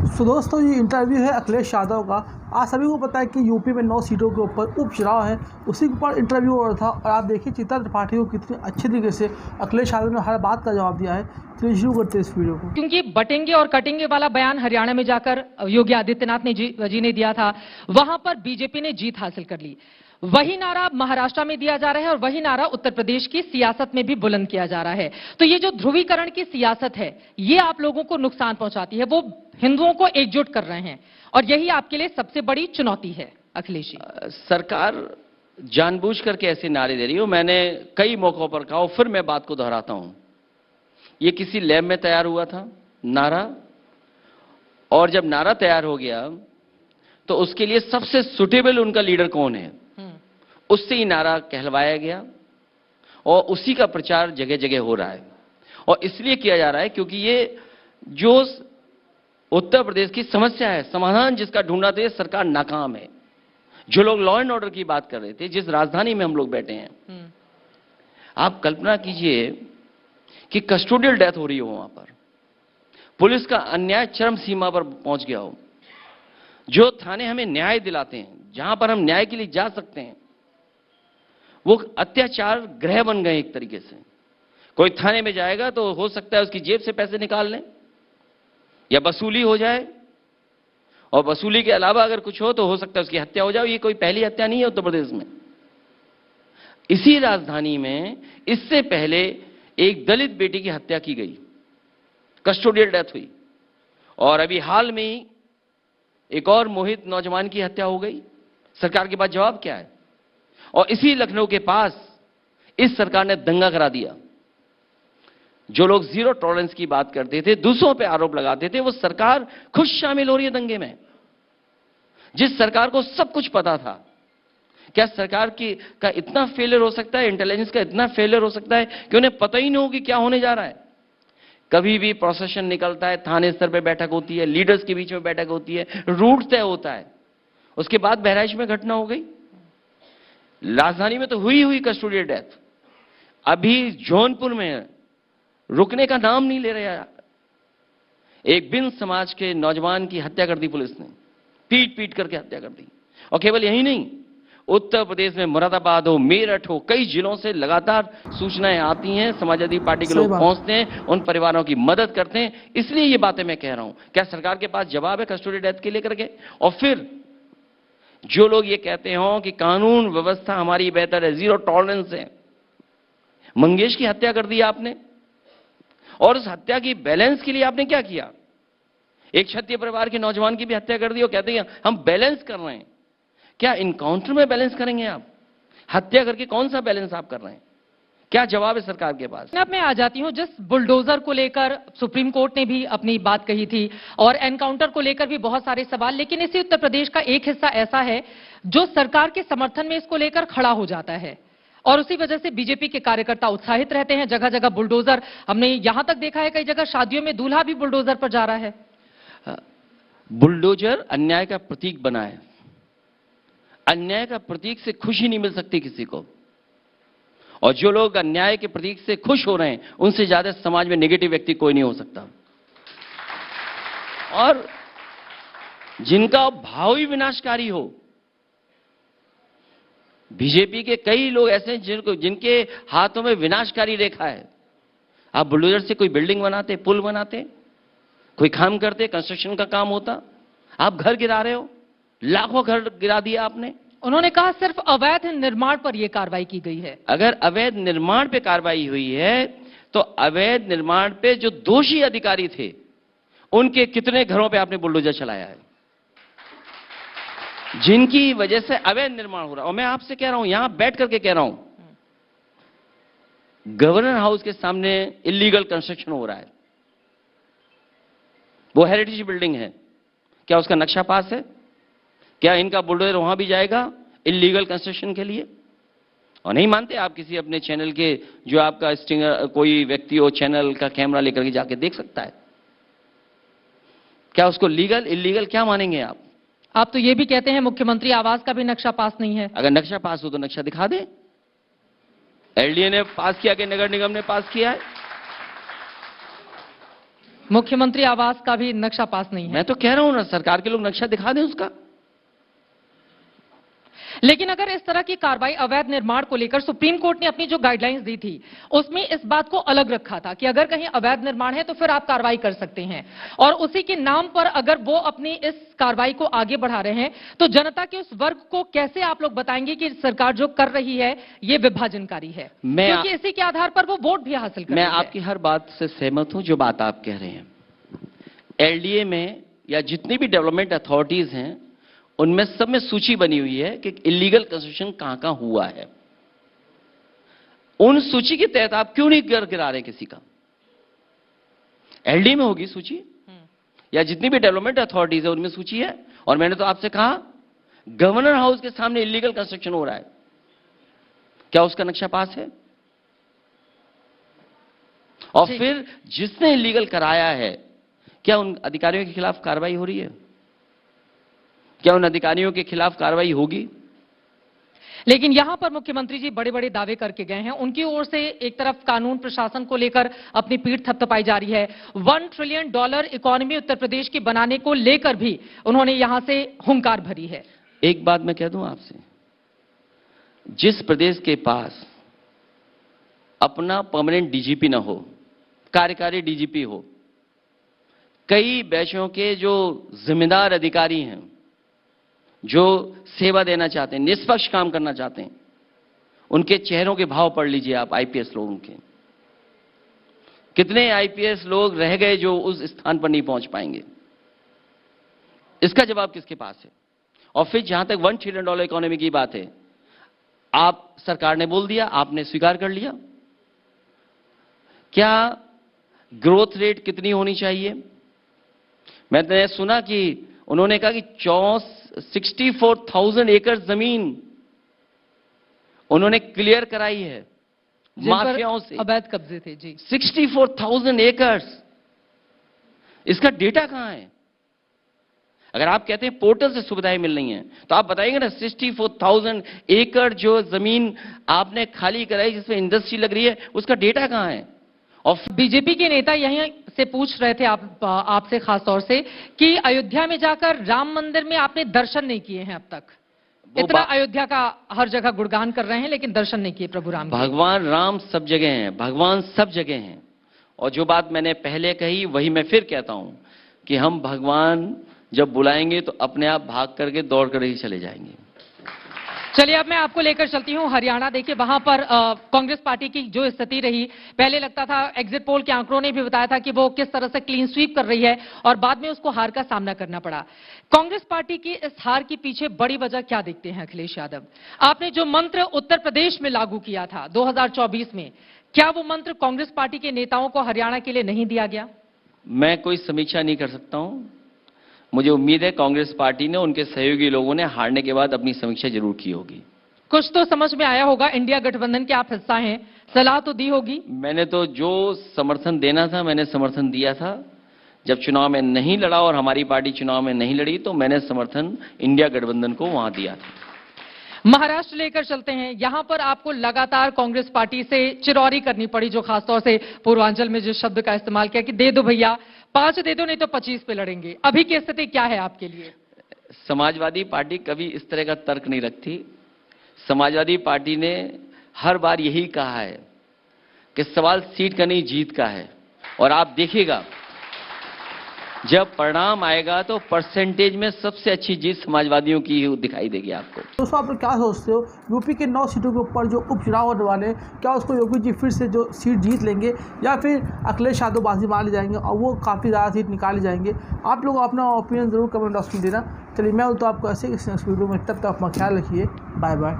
तो दोस्तों ये इंटरव्यू है अखिलेश यादव का। आज सभी को पता है कि यूपी में 9 सीटों के ऊपर उपचुनाव है, उसी के ऊपर इंटरव्यू हो रहा था। और आप देखिए चित्रा त्रिपाठी को कितनी अच्छे तरीके से अखिलेश यादव ने हर बात का जवाब दिया है। तो शुरू करते हैं इस वीडियो को। क्योंकि बटेंगे और कटेंगे वाला बयान हरियाणा में जाकर योगी आदित्यनाथ ने जी ने दिया था, वहां पर बीजेपी ने जीत हासिल कर ली। वही नारा महाराष्ट्र में दिया जा रहा है और वही नारा उत्तर प्रदेश की सियासत में भी बुलंद किया जा रहा है। तो ये जो ध्रुवीकरण की सियासत है, ये आप लोगों को नुकसान पहुंचाती है। वो हिंदुओं को एकजुट कर रहे हैं और यही आपके लिए सबसे बड़ी चुनौती है। अखिलेश जी, सरकार जानबूझ करके ऐसे नारे दे रही हो। मैंने कई मौकों पर कहा, फिर मैं बात को दोहराता हूं। ये किसी लैब में तैयार हुआ था नारा, और जब नारा तैयार हो गया तो उसके लिए सबसे सुटेबल उनका लीडर कौन है, उससे ही नारा कहलवाया गया और उसी का प्रचार जगह जगह हो रहा है। और इसलिए किया जा रहा है क्योंकि ये जो उत्तर प्रदेश की समस्या है, समाधान जिसका ढूंढना था, सरकार नाकाम है। जो लोग लॉ एंड ऑर्डर की बात कर रहे थे, जिस राजधानी में हम लोग बैठे हैं, आप कल्पना कीजिए कि कस्टोडियल डेथ हो रही हो वहां पर, पुलिस का अन्याय चरम सीमा पर पहुंच गया हो। जो थाने हमें न्याय दिलाते हैं, जहां पर हम न्याय के लिए जा सकते हैं, वो अत्याचार गृह बन गए एक तरीके से। कोई थाने में जाएगा तो हो सकता है उसकी जेब से पैसे निकाल लें या वसूली हो जाए, और वसूली के अलावा अगर कुछ हो तो हो सकता है उसकी हत्या हो जाए। ये कोई पहली हत्या नहीं है उत्तर प्रदेश में। इसी राजधानी में इससे पहले एक दलित बेटी की हत्या की गई, कस्टोडियल डेथ हुई, और अभी हाल में ही एक और मोहित नौजवान की हत्या हो गई। सरकार के पास जवाब क्या है? और इसी लखनऊ के पास इस सरकार ने दंगा करा दिया। जो लोग जीरो टॉलरेंस की बात करते थे, दूसरों पे आरोप लगाते थे, वो सरकार खुद शामिल हो रही है दंगे में। जिस सरकार को सब कुछ पता था, क्या सरकार का इतना फेलियर हो सकता है, इंटेलिजेंस का इतना फेलियर हो सकता है कि उन्हें पता ही नहीं हो कि क्या होने जा रहा है? कभी भी प्रोसेशन निकलता है, थाने स्तर पे बैठक होती है, लीडर्स के बीच में बैठक होती है, रूट तय होता है, उसके बाद बहराइच में घटना हो गई, राजधानी में तो हुई कस्टोडियल डेथ। अभी जौनपुर में रुकने का नाम नहीं ले रहा। एक बिन समाज के नौजवान की हत्या कर दी पुलिस ने, पीट पीट करके हत्या कर दी। और केवल यही नहीं, उत्तर प्रदेश में मुरादाबाद हो, मेरठ हो, कई जिलों से लगातार सूचनाएं आती हैं। समाजवादी पार्टी के लोग पहुंचते हैं, उन परिवारों की मदद करते हैं। इसलिए ये बातें मैं कह रहा हूं, क्या सरकार के पास जवाब है कस्टोडियल डेथ के लेकर के? और फिर जो लोग ये कहते हो कि कानून व्यवस्था हमारी बेहतर है, जीरो टॉलरेंस है, मंगेश की हत्या कर दी आपने, और उस हत्या की बैलेंस के लिए आपने क्या किया? एक क्षत्रिय परिवार के नौजवान की भी हत्या कर दी और कहते हैं हम बैलेंस कर रहे हैं। क्या इनकाउंटर में बैलेंस करेंगे आप? हत्या करके कौन सा बैलेंस आप कर रहे हैं? क्या जवाब है सरकार के पास? अब मैं आ जाती हूं, जिस बुलडोजर को लेकर सुप्रीम कोर्ट ने भी अपनी बात कही थी और एनकाउंटर को लेकर भी बहुत सारे सवाल, लेकिन इसी उत्तर प्रदेश का एक हिस्सा ऐसा है जो सरकार के समर्थन में इसको लेकर खड़ा हो जाता है, और उसी वजह से बीजेपी के कार्यकर्ता उत्साहित रहते हैं। जगह जगह बुलडोजर, हमने यहां तक देखा है कई जगह शादियों में दूल्हा भी बुलडोजर पर जा रहा है। बुलडोजर अन्याय का प्रतीक बना है। अन्याय का प्रतीक से खुशी नहीं मिल सकती किसी को, और जो लोग अन्याय के प्रतीक से खुश हो रहे हैं, उनसे ज्यादा समाज में नेगेटिव व्यक्ति कोई नहीं हो सकता। और जिनका भाव ही विनाशकारी हो, बीजेपी के कई लोग ऐसे हैं जिनके हाथों में विनाशकारी रेखा है। आप बुलडोजर से कोई बिल्डिंग बनाते, पुल बनाते, कोई काम करते, कंस्ट्रक्शन का काम होता, आप घर गिरा रहे हो, लाखों घर गिरा दिया आपने। उन्होंने कहा सिर्फ अवैध निर्माण पर यह कार्रवाई की गई है। अगर अवैध निर्माण पे कार्रवाई हुई है तो अवैध निर्माण पे जो दोषी अधिकारी थे, उनके कितने घरों पे आपने बुलडोजर चलाया है, जिनकी वजह से अवैध निर्माण हो रहा है? और मैं आपसे कह रहा हूं, यहां बैठ करके कह रहा हूं, गवर्नर हाउस के सामने इलीगल कंस्ट्रक्शन हो रहा है। वो हेरिटेज बिल्डिंग है, क्या उसका नक्शा पास है? क्या इनका बुलडोजर वहां भी जाएगा इलीगल कंस्ट्रक्शन के लिए? और नहीं मानते आप, किसी अपने चैनल के जो आपका स्टिंगर कोई व्यक्ति हो, चैनल का कैमरा लेकर के जाके देख सकता है। क्या उसको लीगल इलीगल क्या मानेंगे आप? आप तो ये भी कहते हैं मुख्यमंत्री आवास का भी नक्शा पास नहीं है। अगर नक्शा पास हो तो नक्शा दिखा दे। एलडीए ने पास किया कि नगर निगम ने पास किया है? मुख्यमंत्री आवास का भी नक्शा पास नहीं है। मैं तो कह रहा हूं ना, सरकार के लोग नक्शा दिखा दें उसका। लेकिन अगर इस तरह की कार्रवाई अवैध निर्माण को लेकर सुप्रीम कोर्ट ने अपनी जो गाइडलाइंस दी थी उसमें इस बात को अलग रखा था कि अगर कहीं अवैध निर्माण है तो फिर आप कार्रवाई कर सकते हैं, और उसी के नाम पर अगर वो अपनी इस कार्रवाई को आगे बढ़ा रहे हैं तो जनता के उस वर्ग को कैसे आप लोग बताएंगे कि सरकार जो कर रही है ये विभाजनकारी है, क्योंकि इसी के आधार पर वो वोट भी हासिल कर रही है। मैं आपकी हर बात से सहमत हूं जो बात आप कह रहे हैं। एलडीए में या जितनी भी डेवलपमेंट अथॉरिटीज हैं उनमें सब में सूची बनी हुई है कि इलीगल कंस्ट्रक्शन कहां कहां हुआ है। उन सूची के तहत आप क्यों नहीं गिरा रहे किसी का? एलडी में होगी सूची, या जितनी भी डेवलपमेंट अथॉरिटीज है उनमें सूची है। और मैंने तो आपसे कहा गवर्नर हाउस के सामने इलीगल कंस्ट्रक्शन हो रहा है, क्या उसका नक्शा पास है? और फिर जिसने इलीगल कराया है क्या उन अधिकारियों के खिलाफ कार्रवाई हो रही है? क्या उन अधिकारियों के खिलाफ कार्रवाई होगी? लेकिन यहां पर मुख्यमंत्री जी बड़े बड़े दावे करके गए हैं। उनकी ओर से एक तरफ कानून प्रशासन को लेकर अपनी पीठ थपथपाई जा रही है, $1 ट्रिलियन इकोनॉमी उत्तर प्रदेश की बनाने को लेकर भी उन्होंने यहां से हुंकार भरी है। एक बात मैं कह दूं आपसे, जिस प्रदेश के पास अपना परमानेंट डीजीपी ना हो, कार्यकारी डीजीपी हो, कई बैचों के जो जिम्मेदार अधिकारी हैं जो सेवा देना चाहते हैं, निष्पक्ष काम करना चाहते हैं, उनके चेहरों के भाव पढ़ लीजिए आप। आईपीएस लोगों के कितने आईपीएस लोग रह गए जो उस स्थान पर नहीं पहुंच पाएंगे? इसका जवाब किसके पास है? और फिर जहां तक $1 ट्रिलियन इकोनॉमी की बात है, आप सरकार ने बोल दिया, आपने स्वीकार कर लिया। क्या ग्रोथ रेट कितनी होनी चाहिए? मैंने सुना कि उन्होंने कहा कि 64,000 एकड़ जमीन उन्होंने क्लियर कराई है माफियाओं से, अवैध कब्जे थे जी। 64,000 एकड़, इसका डेटा कहां है? अगर आप कहते हैं पोर्टल से सुविधाएं मिल रही हैं तो आप बताएंगे ना 64,000 एकड़ जो जमीन आपने खाली कराई जिसमें इंडस्ट्री लग रही है, उसका डेटा कहां है? और बीजेपी के नेता यहीं से पूछ रहे थे आपसे खास तौर से कि अयोध्या में जाकर राम मंदिर में आपने दर्शन नहीं किए हैं अब तक। इतना अयोध्या का हर जगह गुणगान कर रहे हैं लेकिन दर्शन नहीं किए प्रभु राम। भगवान राम सब जगह हैं, भगवान सब जगह हैं। और जो बात मैंने पहले कही वही मैं फिर कहता हूं कि हम भगवान जब बुलाएंगे तो अपने आप भाग करके दौड़ कर ही चले जाएंगे। चलिए अब मैं आपको लेकर चलती हूं हरियाणा। देखिए वहां पर कांग्रेस पार्टी की जो स्थिति रही, पहले लगता था, एग्जिट पोल के आंकड़ों ने भी बताया था कि वो किस तरह से क्लीन स्वीप कर रही है और बाद में उसको हार का सामना करना पड़ा। कांग्रेस पार्टी की इस हार के पीछे बड़ी वजह क्या देखते हैं अखिलेश यादव? आपने जो मंत्र उत्तर प्रदेश में लागू किया था 2024 में, क्या वो मंत्र कांग्रेस पार्टी के नेताओं को हरियाणा के लिए नहीं दिया गया? मैं कोई समीक्षा नहीं कर सकता हूं। मुझे उम्मीद है कांग्रेस पार्टी ने, उनके सहयोगी लोगों ने हारने के बाद अपनी समीक्षा जरूर की होगी। कुछ तो समझ में आया होगा, इंडिया गठबंधन के आप हिस्सा हैं, सलाह तो दी होगी। मैंने तो जो समर्थन देना था मैंने समर्थन दिया था। जब चुनाव में नहीं लड़ा और हमारी पार्टी चुनाव में नहीं लड़ी तो मैंने समर्थन इंडिया गठबंधन को वहां दिया था। महाराष्ट्र लेकर चलते हैं। यहां पर आपको लगातार कांग्रेस पार्टी से चिरौरी करनी पड़ी, जो खासतौर से पूर्वांचल में जिस शब्द का इस्तेमाल किया कि दे दो भैया, 5 दे दो नहीं तो 25 पे लड़ेंगे। अभी की स्थिति क्या है आपके लिए? समाजवादी पार्टी कभी इस तरह का तर्क नहीं रखती। समाजवादी पार्टी ने हर बार यही कहा है कि सवाल सीट का नहीं जीत का है। और आप देखिएगा जब परिणाम आएगा तो परसेंटेज में सबसे अच्छी जीत समाजवादियों की ही दिखाई देगी आपको। दोस्तों आप लोग क्या सोचते हो, यूपी के 9 सीटों के ऊपर जो उपचुनाव होने वाले हैं, क्या उसको योगी जी फिर से जो सीट जीत लेंगे या फिर अखिलेश यादव बाजी मार ले जाएंगे और वो काफ़ी ज़्यादा सीट निकाले जाएंगे? आप लोग अपना ओपिनियन ज़रूर कमेंट बॉक्स में देना। चलिए मैं तो आपको ऐसे वीडियो में, तब तक अपना ख्याल रखिए। Bye bye.